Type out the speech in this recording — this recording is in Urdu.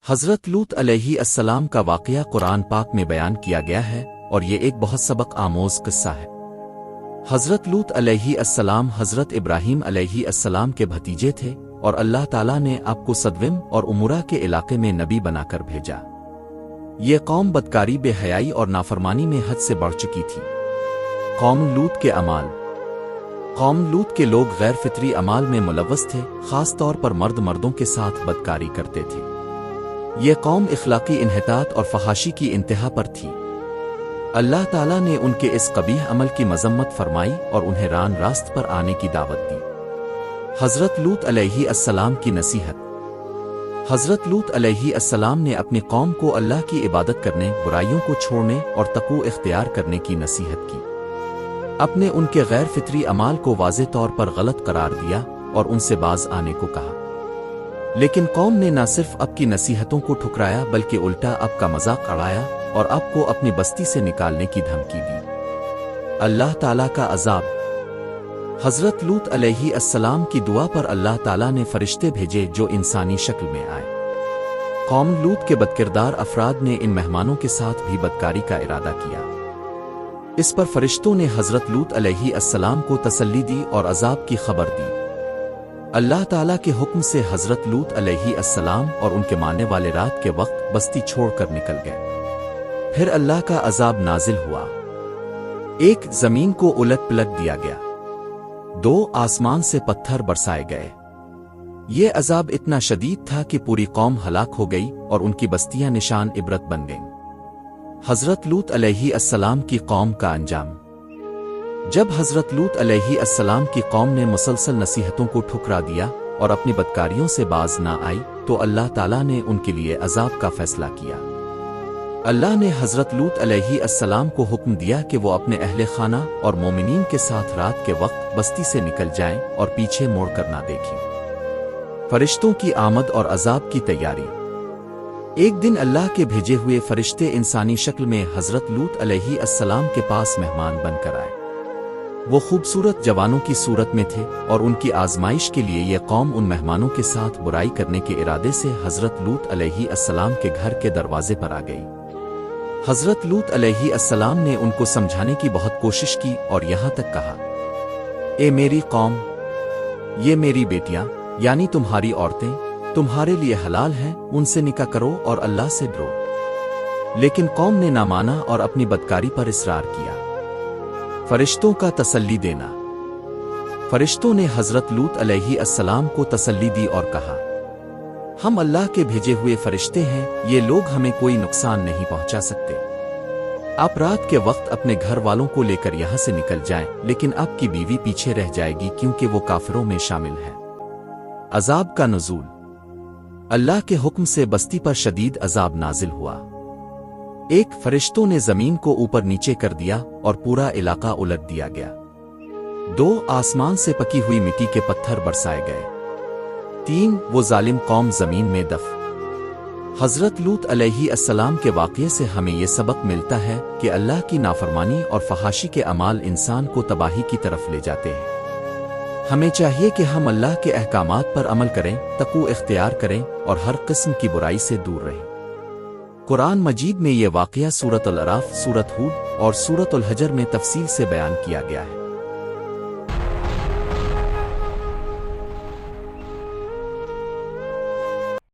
حضرت لوط علیہ السلام کا واقعہ قرآن پاک میں بیان کیا گیا ہے اور یہ ایک بہت سبق آموز قصہ ہے۔ حضرت لوط علیہ السلام حضرت ابراہیم علیہ السلام کے بھتیجے تھے اور اللہ تعالیٰ نے آپ کو صدوم اور عمورہ کے علاقے میں نبی بنا کر بھیجا۔ یہ قوم بدکاری، بے حیائی اور نافرمانی میں حد سے بڑھ چکی تھی۔ قوم لوط کے اعمال۔ قوم لوط کے لوگ غیر فطری اعمال میں ملوث تھے، خاص طور پر مردوں کے ساتھ بدکاری کرتے تھے۔ یہ قوم اخلاقی انحطاط اور فحاشی کی انتہا پر تھی۔ اللہ تعالیٰ نے ان کے اس قبیح عمل کی مذمت فرمائی اور انہیں راست پر آنے کی دعوت دی۔ حضرت لوط علیہ السلام کی نصیحت۔ حضرت لوط علیہ السلام نے اپنی قوم کو اللہ کی عبادت کرنے، برائیوں کو چھوڑنے اور تقوی اختیار کرنے کی نصیحت کی۔ اپنے ان کے غیر فطری اعمال کو واضح طور پر غلط قرار دیا اور ان سے باز آنے کو کہا۔ لیکن قوم نے نہ صرف اب کی نصیحتوں کو ٹھکرایا بلکہ الٹا اب کا مذاق اڑایا اور اب کو اپنی بستی سے نکالنے کی دھمکی دی۔ اللہ تعالیٰ کا عذاب۔ حضرت لوط علیہ السلام کی دعا پر اللہ تعالیٰ نے فرشتے بھیجے جو انسانی شکل میں آئے۔ قوم لوط کے بدکردار افراد نے ان مہمانوں کے ساتھ بھی بدکاری کا ارادہ کیا۔ اس پر فرشتوں نے حضرت لوط علیہ السلام کو تسلی دی اور عذاب کی خبر دی۔ اللہ تعالیٰ کے حکم سے حضرت لوط علیہ السلام اور ان کے ماننے والے رات کے وقت بستی چھوڑ کر نکل گئے۔ پھر اللہ کا عذاب نازل ہوا۔ 1 زمین کو الٹ پلٹ دیا گیا۔ 2 آسمان سے پتھر برسائے گئے۔ یہ عذاب اتنا شدید تھا کہ پوری قوم ہلاک ہو گئی اور ان کی بستیاں نشان عبرت بن گئیں۔ حضرت لوط علیہ السلام کی قوم کا انجام۔ جب حضرت لوط علیہ السلام کی قوم نے مسلسل نصیحتوں کو ٹھکرا دیا اور اپنی بدکاریوں سے باز نہ آئی تو اللہ تعالیٰ نے ان کے لیے عذاب کا فیصلہ کیا۔ اللہ نے حضرت لوط علیہ السلام کو حکم دیا کہ وہ اپنے اہل خانہ اور مومنین کے ساتھ رات کے وقت بستی سے نکل جائیں اور پیچھے موڑ کر نہ دیکھیں۔ فرشتوں کی آمد اور عذاب کی تیاری۔ ایک دن اللہ کے بھیجے ہوئے فرشتے انسانی شکل میں حضرت لوط علیہ السلام کے پاس مہمان بن کر آئے۔ وہ خوبصورت جوانوں کی صورت میں تھے اور ان کی آزمائش کے لیے یہ قوم ان مہمانوں کے ساتھ برائی کرنے کے ارادے سے حضرت لوط علیہ السلام کے گھر کے دروازے پر آ گئی۔ حضرت لوط علیہ السلام نے ان کو سمجھانے کی بہت کوشش کی اور یہاں تک کہا، اے میری قوم، یہ میری بیٹیاں یعنی تمہاری عورتیں تمہارے لیے حلال ہیں، ان سے نکاح کرو اور اللہ سے ڈرو۔ لیکن قوم نے نہ مانا اور اپنی بدکاری پر اصرار کیا۔ فرشتوں کا تسلی دینا۔ فرشتوں نے حضرت لوط علیہ السلام کو تسلی دی اور کہا، ہم اللہ کے بھیجے ہوئے فرشتے ہیں، یہ لوگ ہمیں کوئی نقصان نہیں پہنچا سکتے۔ آپ رات کے وقت اپنے گھر والوں کو لے کر یہاں سے نکل جائیں، لیکن آپ کی بیوی پیچھے رہ جائے گی کیونکہ وہ کافروں میں شامل ہے۔ عذاب کا نزول۔ اللہ کے حکم سے بستی پر شدید عذاب نازل ہوا۔ 1 فرشتوں نے زمین کو اوپر نیچے کر دیا اور پورا علاقہ الٹ دیا گیا۔ 2 آسمان سے پکی ہوئی مٹی کے پتھر برسائے گئے۔ 3 وہ ظالم قوم زمین میں دفن۔ حضرت لوط علیہ السلام کے واقعے سے ہمیں یہ سبق ملتا ہے کہ اللہ کی نافرمانی اور فحاشی کے اعمال انسان کو تباہی کی طرف لے جاتے ہیں۔ ہمیں چاہیے کہ ہم اللہ کے احکامات پر عمل کریں، تقوی اختیار کریں اور ہر قسم کی برائی سے دور رہیں۔ قرآن مجید میں یہ واقعہ سورۃ الاعراف، سورۃ ہود اور سورۃ الحجر میں تفصیل سے بیان کیا گیا ہے۔